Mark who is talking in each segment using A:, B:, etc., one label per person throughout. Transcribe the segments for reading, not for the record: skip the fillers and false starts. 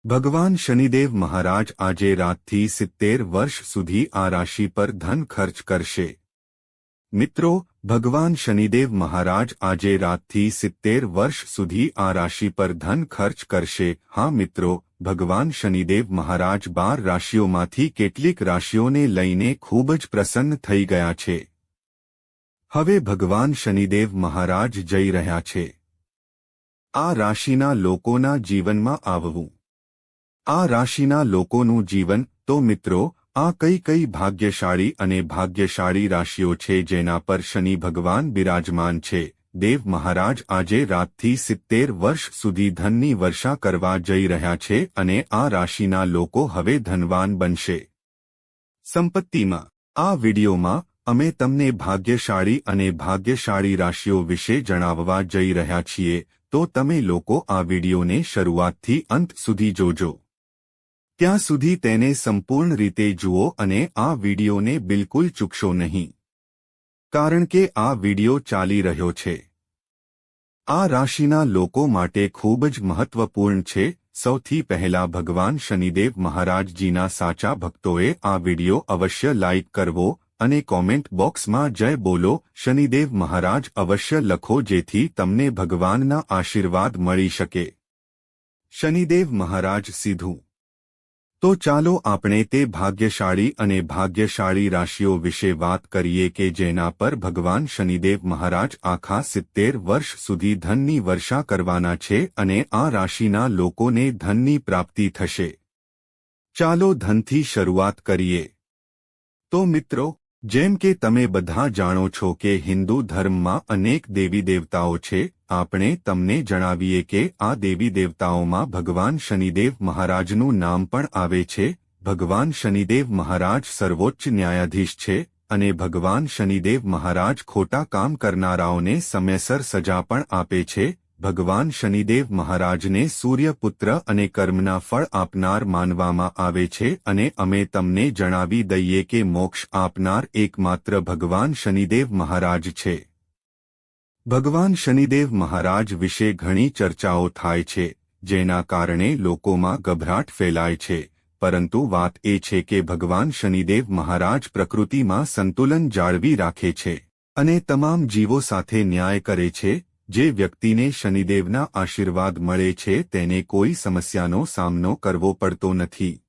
A: ભગવાન શનિદેવ મહારાજ આજે રાતથી 70 વર્ષ સુધી આ રાશિ પર ધન ખર્ચ કરશે। મિત્રો, ભગવાન શનિદેવ મહારાજ આજે રાતથી 70 વર્ષ સુધી આ રાશિ પર ધન ખર્ચ કરશે। હા મિત્રો, ભગવાન શનિદેવ મહારાજ 12 રાશિઓમાંથી કેટલીક રાશિઓને લઈને ખૂબ જ પ્રસન્ન થઈ ગયા છે। હવે ભગવાન શનિદેવ મહારાજ જઈ રહ્યા છે આ રાશિના લોકોના જીવનમાં આવવું। આ રાશિના લોકોનું જીવન તો મિત્રો, આ કઈ ભાગ્યશાળી અને ભાગ્યશાળી રાશિઓ છે જેના પર શનિ ભગવાન બિરાજમાન છે। દેવ મહારાજ આજે રાતથી 70 વર્ષ સુધી ધનની વર્ષા કરવા જઈ રહ્યા છે અને આ રાશિના લોકો હવે ધનવાન બનશે। સંપત્તિમાં આ વિડીયોમાં અમે તમને ભાગ્યશાળી અને ભાગ્યશાળી રાશિઓ વિશે જણાવવા જઈ રહ્યા છીએ, તો તમે લોકો આ વિડીયોને શરૂઆતથી અંત સુધી જોજો। ત્યાં સુધી તેને સંપૂર્ણ રીતે જુઓ અને આ વિડીયોને બિલકુલ ચૂકશો નહીં, કારણ કે આ વિડીયો ચાલી રહ્યો છે આ રાશિના લોકો માટે ખૂબ જ મહત્વપૂર્ણ છે। સૌથી પહેલા ભગવાન શનિદેવ મહારાજજીના સાચા ભક્તોએ આ વિડીયો અવશ્ય લાઇક કરવો અને કોમેન્ટ બોક્સમાં જય બોલો શનિદેવ મહારાજ અવશ્ય લખો, જેથી તમને ભગવાનના આશીર્વાદ મળી શકે। શનિદેવ મહારાજ સીધું તો ચાલો આપણે તે ભાગ્યશાળી અને ભાગ્યશાળી રાશિઓ વિશે વાત કરીએ કે જેના પર ભગવાન શનિદેવ મહારાજ આખા 70 વર્ષ સુધી ધનની વર્ષા કરવાના છે અને આ રાશિના લોકોને ધનની પ્રાપ્તિ થશે। ચાલો ધનથી શરૂઆત કરીએ। તો મિત્રો, જેમ કે તમે બધા જાણો છો કે હિન્દુ ધર્મમાં અનેક દેવી દેવતાઓ છે। આપણે તમને જણાવીએ કે આ દેવી દેવતાઓમાં ભગવાન શનિદેવ મહારાજનું નામ પણ આવે છે। ભગવાન શનિદેવ મહારાજ સર્વોચ્ચ ન્યાયાધીશ છે અને ભગવાન શનિદેવ મહારાજ ખોટા કામ કરનારાઓને સમયસર સજા પણ આપે છે। ભગવાન શનિદેવ મહારાજને સૂર્યપુત્ર અને કર્મના ફળ આપનાર માનવામાં આવે છે અને અમે તમને જણાવી દઈએ કે મોક્ષ આપનાર એકમાત્ર ભગવાન શનિદેવ મહારાજ છે। ભગવાન શનિદેવ મહારાજ વિશે ઘણી ચર્ચાઓ થાય છે, જેના કારણે લોકોમાં ગભરાટ ફેલાય છે, પરંતુ વાત એ છે કે ભગવાન શનિદેવ મહારાજ પ્રકૃતિમાં સંતુલન જાળવી રાખે છે અને તમામ જીવો સાથે ન્યાય કરે છે। જે વ્યક્તિને શનિદેવના આશીર્વાદ મળે છે તેને કોઈ સમસ્યાનો સામનો કરવો પડતો નથી।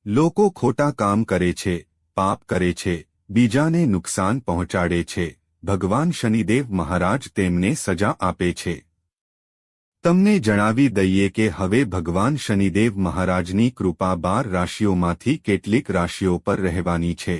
A: લોકો ખોટા કામ કરે છે, પાપ કરે છે, બીજાને નુકસાન પહોંચાડે છે, ભગવાન શનિદેવ મહારાજ તેમને સજા આપે છે। તમને જણાવી દઈએ કે હવે ભગવાન શનિદેવ મહારાજની કૃપા 12 રાશિઓમાંથી કેટલીક રાશિઓ પર રહેવાની છે।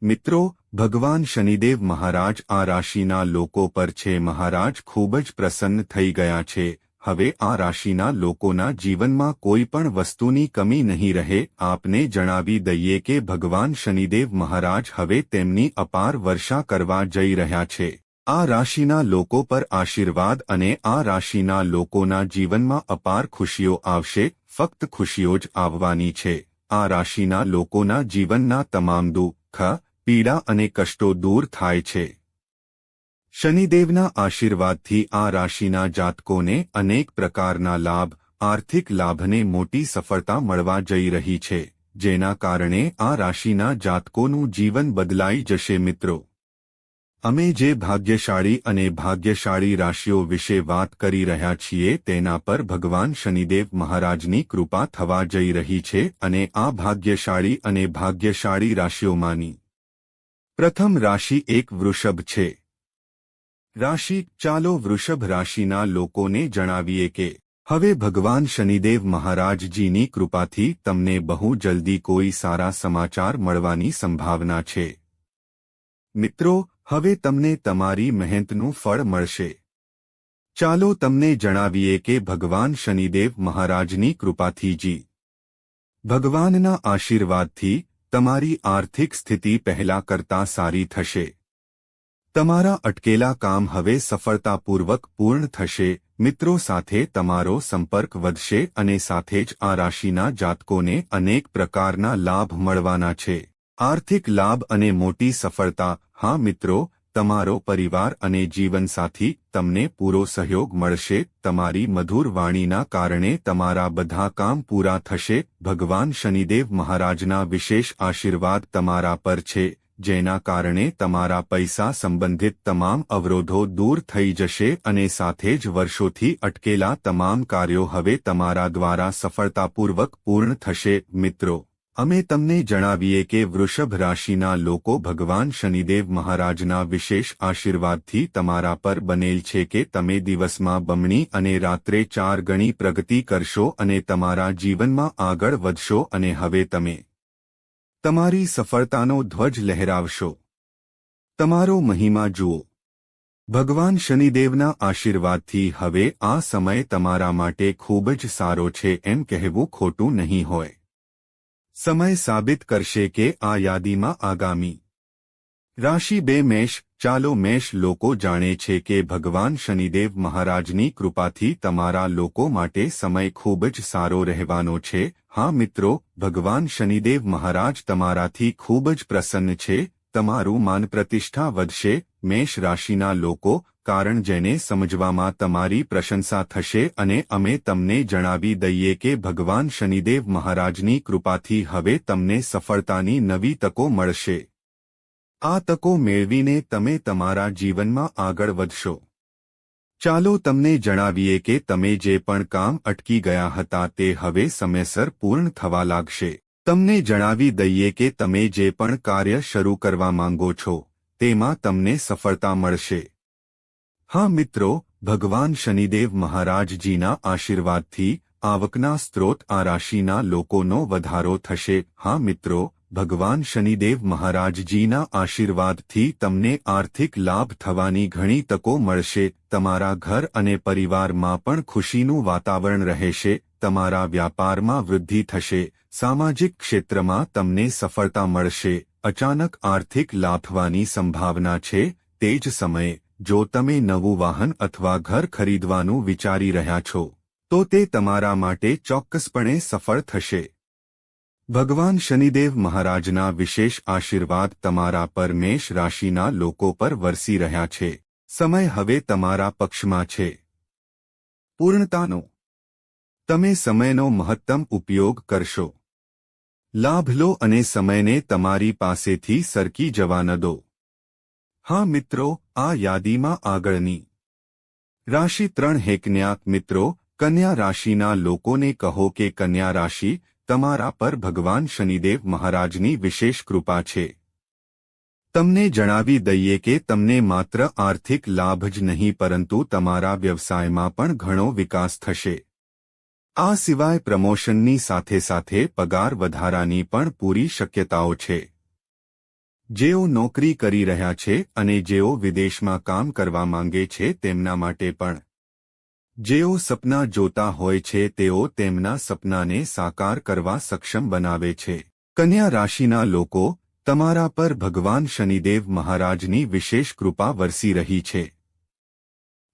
A: મિત્રો, ભગવાન શનિદેવ મહારાજ આ રાશિના લોકો પર છે। મહારાજ ખૂબ જ પ્રસન્ન થઈ ગયા છે। હવે આ રાશિના લોકોના જીવનમાં કોઈ પણ વસ્તુની કમી નહીં રહે। આપને જણાવી દઈએ કે ભગવાન શનિદેવ મહારાજ હવે તેમની અપાર વર્ષા કરવા જઈ રહ્યા છે। આ રાશિના લોકો પર આશીર્વાદ અને આ રાશિના લોકોના જીવનમાં અપાર ખુશીઓ આવશે। ફક્ત ખુશીઓ જ આવવાની છે। આ રાશિના લોકોના જીવનના તમામ દુઃખ, પીડા અને કષ્ટો દૂર થાય છે। શનિદેવના આશીર્વાદથી આ રાશિના જાતકોને અનેક પ્રકારના લાભ, આર્થિક લાભને મોટી સફળતા મળવા જઈ રહી છે, જેના કારણે આ રાશિના જાતકોનું જીવન બદલાઈ જશે। મિત્રો, અમે જે ભાગ્યશાળી અને ભાગ્યશાળી રાશિઓ વિશે વાત કરી રહ્યા છીએ તેના પર ભગવાન શનિદેવ મહારાજની કૃપા થવા જઈ રહી છે અને આ ભાગ્યશાળી અને ભાગ્યશાળી રાશિઓમાંની પ્રથમ રાશિ એક વૃષભ છે। રાશિ ચાલો વૃષભ રાશિના લોકોને જણાવીએ કે હવે ભગવાન શનિદેવ મહારાજજીની કૃપાથી તમને બહુ જલ્દી કોઈ સારા સમાચાર મળવાની સંભાવના છે। મિત્રો, હવે તમને તમારી મહેનતનું ફળ મળશે। ચાલો તમને જણાવીએ કે ભગવાન શનિદેવ મહારાજની કૃપાથી જી ભગવાનના આશીર્વાદથી તમારી આર્થિક સ્થિતિ પહેલા કરતાં સારી થશે। તમારા અટકેલા કામ હવે સફળતાપૂર્વક પૂર્ણ થશે। મિત્રો સાથે તમારો સંપર્ક વધશે અને સાથે જ આ રાશિના જાતકોને અનેક પ્રકારના લાભ મળવાના છે। આર્થિક લાભ અને મોટી સફળતા। હા મિત્રો, તમારો પરિવાર અને જીવનસાથી તમને પૂરો સહયોગ મળશે. તમારી મધુર વાણીના કારણે તમારા બધા કામ પૂરા થશે. ભગવાન શનિદેવ મહારાજના વિશેષ આશીર્વાદ તમારા પર છે, જેના કારણે તમારા પૈસા સંબંધિત તમામ અવરોધો દૂર થઈ જશે અને સાથે જ વર્ષોથી અટકેલા તમામ કાર્યો હવે તમારા દ્વારા સફળતાપૂર્વક પૂર્ણ થશે. મિત્રો, અમે તમને જણાવીએ કે વૃષભ રાશિના લોકો ભગવાન શનિદેવ મહારાજના વિશેષ આશીર્વાદથી તમારા પર બનેલ છે કે તમે દિવસમાં બમણી અને રાત્રે 4 ગણી પ્રગતિ કરશો અને તમારા જીવનમાં આગળ વધશો અને હવે તમે તમારી સફળતાનો ધ્વજ લહેરાવશો. તમારો મહિમા જુઓ. ભગવાન શનિદેવના આશીર્વાદથી હવે આ સમય તમારા માટે ખૂબ જ સારો છે એમ કહેવું ખોટું નહીં હોય. સમય સાબિત કરશે કે આ યાદીમાં આગામી રાશિ 2 મેષ. ચાલો મેષ લોકો જાણે છે કે ભગવાન શનિદેવ મહારાજની કૃપાથી તમારા લોકો માટે સમય ખૂબ જ સારો રહેવાનો છે. હા મિત્રો, ભગવાન શનિદેવ મહારાજ તમારાથી ખૂબ જ પ્રસન્ન છે. તમારું માન પ્રતિષ્ઠા વધશે. મેષ રાશિના લોકો, કારણ જેને સમજવામાં તમારી પ્રશંસા થશે અને અમે તમને જણાવી દઈએ કે ભગવાન શનિદેવ મહારાજની કૃપાથી હવે તમને સફળતાની નવી તકો મળશે. આ તકો મેળવીને તમે તમારા જીવનમાં આગળ વધશો. ચાલો તમને જણાવીએ કે તમે જે પણ કામ અટકી ગયા હતા તે હવે સમયસર પૂર્ણ થવા લાગશે. તમને જણાવી દઈએ કે તમે જે પણ કાર્ય શરૂ કરવા માંગો છો તેમાં તમને સફળતા મળશે. હા મિત્રો, ભગવાન શનિદેવ મહારાજજીના આશીર્વાદથી આવકના સ્ત્રોત આ રાશિના લોકોનો વધારો થશે. હા મિત્રો, ભગવાન શનિદેવ મહારાજજીના આશીર્વાદથી તમને આર્થિક લાભ થવાની ઘણી તકો મળશે. તમારા ઘર અને પરિવારમાં પણ ખુશીનું વાતાવરણ રહેશે. તમારા વ્યાપારમાં વૃદ્ધિ થશે. સામાજિક ક્ષેત્રમાં તમને સફળતા મળશે. અચાનક આર્થિક લાભ થવાની સંભાવના છે. તે જ સમયે જો તમે નવું વાહન અથવા ઘર ખરીદવાનું વિચારી રહ્યા છો તો તે તમારા માટે ચોક્કસપણે સફળ થશે. ભગવાન શનિદેવ મહારાજના વિશેષ આશીર્વાદ તમારા પર મેષ રાશિના લોકો પર વરસી રહ્યા છે. સમય હવે તમારા પક્ષમાં છે. પૂર્ણતાનો તમે સમયનો મહત્તમ ઉપયોગ કરશો. લાભ લો અને સમયને તમારી પાસેથી સરકી જવા ન દો. હા મિત્રો, આ યાદીમાં આગળની રાશિ 3 હે કન્યા. મિત્રો, કન્યા રાશિના લોકોને કહો કે કન્યા રાશિ, તમારા પર ભગવાન શનિદેવ મહારાજની વિશેષ કૃપા છે. તમને જણાવી દઈએ કે તમને માત્ર આર્થિક લાભ જ નહીં પરંતુ તમારા વ્યવસાયમાં પણ ઘણો વિકાસ થશે. આ સિવાય પ્રમોશનની સાથે સાથે પગાર વધારાની પણ પૂરી શક્યતાઓ છે. જેઓ નોકરી કરી રહ્યા છે અને જેઓ વિદેશમાં કામ કરવા માંગે છે તેમના માટે પણ. જેઓ સપના જોતા હોય છે તેઓ તેમના સપનાને સાકાર કરવા સક્ષમ બનાવે છે. કન્યા રાશિના લોકો, તમારા પર ભગવાન શનિદેવ મહારાજની વિશેષ કૃપા વરસી રહી છે.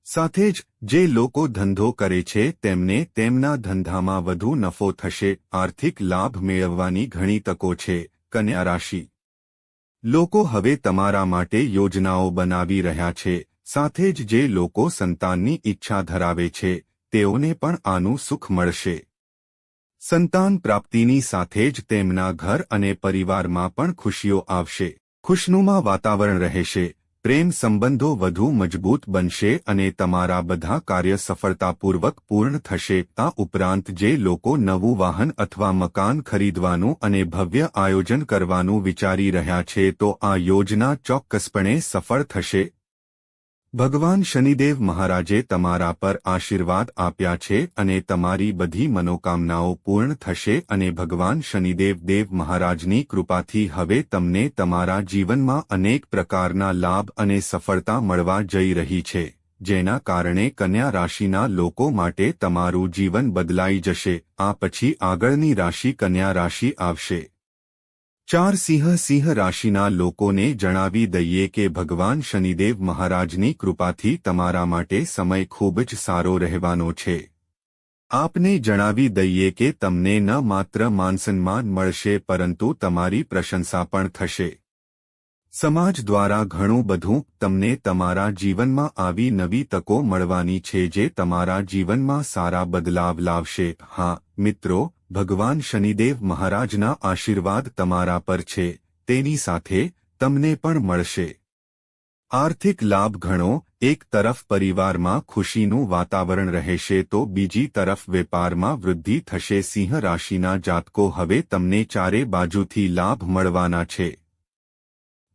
A: સાથે જ જે લોકો ધંધો કરે છે તેમને તેમના ધંધામાં વધુ નફો થશે. આર્થિક લાભ મેળવવાની ઘણી તકો છે. કન્યા રાશિ લોકો હવે તમારા માટે યોજનાઓ બનાવી રહ્યા છે. સાથે જ જે લોકો સંતાનની ઈચ્છા ધરાવે છે તેઓને પણ આનું સુખ મળશે. સંતાન પ્રાપ્તિની સાથે જ તેમના ઘર અને પરિવારમાં પણ ખુશીઓ આવશે. ખુશનુમા વાતાવરણ રહેશે. પ્રેમ સંબંધો વધુ મજબૂત બનશે અને તમારા બધા કાર્ય સફળતાપૂર્વક પૂર્ણ થશે. આ ઉપરાંત જે લોકો નવું વાહન અથવા મકાન ખરીદવાનું અને ભવ્ય આયોજન કરવાનું વિચારી રહ્યા છે તો આ યોજના ચોક્કસપણે સફળ થશે. ભગવાન શનિદેવ મહારાજે તમારા પર આશીર્વાદ આપ્યા છે અને તમારી બધી મનોકામનાઓ પૂર્ણ થશે અને ભગવાન શનિદેવ દેવ મહારાજની કૃપાથી હવે તમને તમારા જીવનમાં અનેક પ્રકારના લાભ અને સફળતા મળવા જઈ રહી છે, જેના કારણે કન્યા રાશિના લોકો માટે તમારું જીવન બદલાઈ જશે. આ પછી આગળની રાશિ કન્યા રાશિ આવશે. 4 સિંહ રાશિના લોકોને જણાવી દઈએ કે ભગવાન શનિદેવ મહારાજની કૃપાથી તમારા માટે સમય ખૂબ જ સારો રહેવાનો છે. આપને જણાવી દઈએ કે તમને ન માત્ર માનસન્માન મળશે પરંતુ તમારી પ્રશંસા પણ થશે. સમાજ દ્વારા ઘણું બધું તમને તમારા જીવનમાં આવી નવી તકો મળવાની છે જે તમારા જીવનમાં સારા બદલાવ લાવશે. હા મિત્રો, ભગવાન શનિદેવ મહારાજના આશીર્વાદ તમારા પર છે, તેની સાથે તમને પણ મળશે આર્થિક લાભ ઘણો. એક તરફ પરિવારમાં ખુશીનું વાતાવરણ રહેશે તો બીજી તરફ વેપારમાં વૃદ્ધિ થશે. સિંહ રાશિના જાતકો, હવે તમને ચારે બાજુથી લાભ મળવાના છે.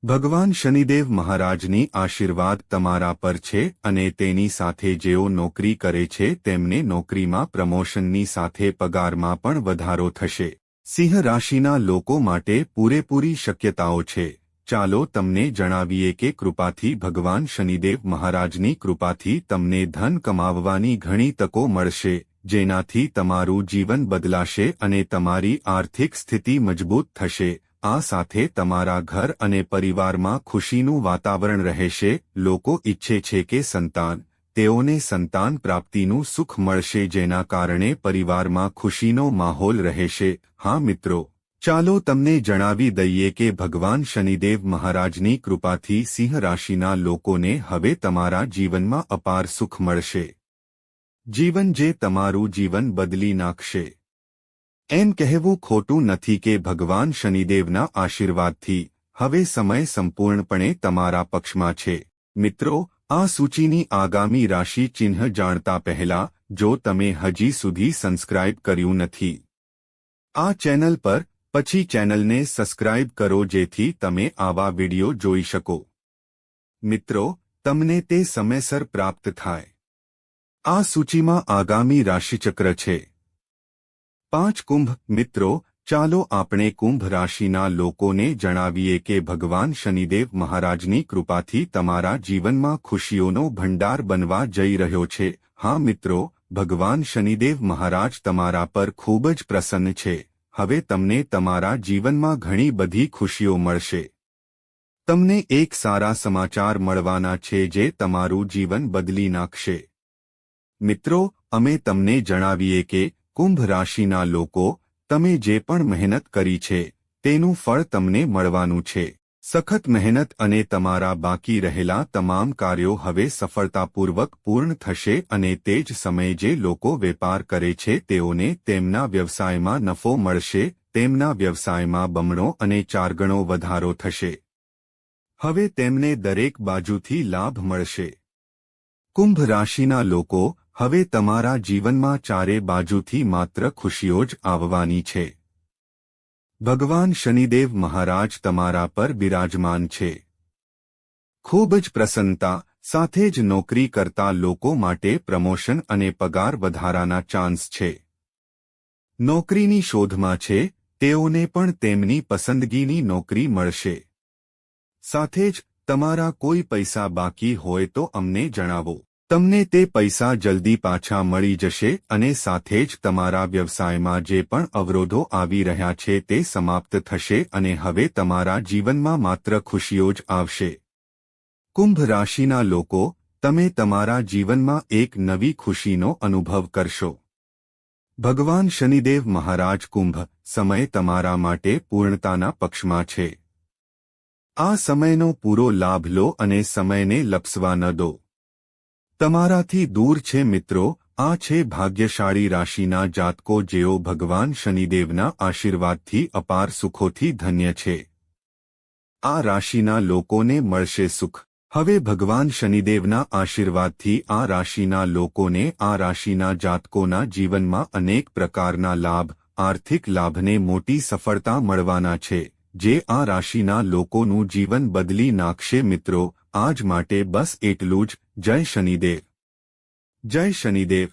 A: ભગવાન શનિદેવ મહારાજની આશીર્વાદ તમારા પર છે અને તેની સાથે જેઓ નોકરી કરે છે તેમને નોકરીમાં પ્રમોશનની સાથે પગારમાં પણ વધારો થશે. સિંહ રાશિના લોકો માટે પૂરેપૂરી શક્યતાઓ છે. ચાલો તમને જણાવીએ કે કૃપાથી, ભગવાન શનિદેવ મહારાજની કૃપાથી તમને ધન કમાવવાની ઘણી તકો મળશે, જેનાથી તમારું જીવન બદલાશે અને તમારી આર્થિક સ્થિતિ મજબૂત થશે. આ સાથે તમારા ઘર અને પરિવારમાં ખુશીનું વાતાવરણ રહેશે. લોકો ઈચ્છે છે કે તેઓને સંતાન પ્રાપ્તિનું સુખ મળશે, જેના કારણે પરિવારમાં ખુશીનો માહોલ રહેશે. હા મિત્રો, ચાલો તમને જણાવી દઈએ કે ભગવાન શનિદેવ મહારાજની કૃપાથી સિંહ રાશિના લોકોને હવે તમારા જીવનમાં અપાર સુખ મળશે. જીવન જે તમારું જીવન બદલી નાખશે. એમ કહેવું ખોટું નથી કે ભગવાન શનિદેવના આશીર્વાદથી હવે સમય સંપૂર્ણપણે તમારા પક્ષમાં છે. મિત્રો, આ સૂચિની આગામી રાશિ ચિહ્ન જાણતા પહેલા, જો તમે હજી સુધી સબસ્ક્રાઇબ કર્યું નથી આ ચેનલ પર, પછી ચેનલને સબસ્ક્રાઇબ કરો જેથી તમે આવા વિડિયો જોઈ શકો. મિત્રો, તમને તે સમયસર પ્રાપ્ત થાય. આ સૂચિમાં આગામી રાશિચક્ર છે. 5 કુંભ. મિત્રો, ચાલો આપણે કુંભ રાશિના લોકોને જણાવીએ કે ભગવાન શનિદેવ મહારાજની કૃપાથી તમારા જીવનમાં ખુશીઓનો ભંડાર બનવા જઈ રહ્યો છે. હા મિત્રો, ભગવાન શનિદેવ મહારાજ તમારા પર ખૂબ જ પ્રસન્ન છે. હવે તમને તમારા જીવનમાં ઘણી બધી ખુશીઓ મળશે. તમને એક સારા સમાચાર મળવાના છે જે તમારું જીવન બદલી નાખશે. મિત્રો, અમે તમને જણાવીએ કે કુંભ રાશિના લોકો, તમે જે પણ મહેનત કરી છે તેનું ફળ તમને મળવાનું છે. સખત મહેનત અને તમારા બાકી રહેલા તમામ કાર્યો હવે સફળતાપૂર્વક પૂર્ણ થશે અને તે જ સમયે જે લોકો વેપાર કરે છે તેઓને તેમના વ્યવસાયમાં નફો મળશે. તેમના વ્યવસાયમાં બમણો અને ચારગણો વધારો થશે. હવે તેમને દરેક બાજુથી લાભ મળશે. કુંભ રાશિના લોકો, હવે તમારા જીવનમાં ચારે બાજુથી માત્ર ખુશીઓ જ આવવાની છે. ભગવાન શનિદેવ મહારાજ તમારા પર બિરાજમાન છે. ખૂબ જ પ્રસન્નતા સાથે જ નોકરી કરતા લોકો માટે પ્રમોશન અને પગાર વધારાના ચાન્સ છે. નોકરીની શોધમાં છે તેઓને પણ તેમની પસંદગીની નોકરી મળશે. સાથે જ તમારા કોઈ પૈસા બાકી હોય તો અમને જણાવો. તમને તે પૈસા જલ્દી પાછા મળી જશે અને સાથે જ તમારા વ્યવસાયમાં જે પણ અવરોધો આવી રહ્યા છે તે સમાપ્ત થશે અને હવે તમારા જીવનમાં માત્ર ખુશીઓ જ આવશે. કુંભ રાશિના લોકો, તમે તમારા જીવનમાં એક નવી ખુશીનો અનુભવ કરશો. ભગવાન શનિદેવ મહારાજ, કુંભ સમય તમારા માટે પૂર્ણતાના પક્ષમાં છે. આ સમયનો પૂરો લાભ લો અને સમયને લપસવા ન દો. તમારાથી દૂર છે મિત્રો, આ છે ભાગ્યશાળી રાશિના જાતકો જેઓ ભગવાન શનિદેવના આશીર્વાદથી અપાર સુખોથી ધન્ય છે. આ રાશિના લોકોને મળશે સુખ. હવે ભગવાન શનિદેવના આશીર્વાદથી આ રાશિના લોકોને, આ રાશિના જાતકોના જીવનમાં અનેક પ્રકારના લાભ, આર્થિક લાભને મોટી સફળતા મળવાના છે, જે આ રાશિના લોકોનું જીવન બદલી નાખશે. મિત્રો, આજ માટે બસ એટલું જ. જય શનિદેવ. જય શનિદેવ.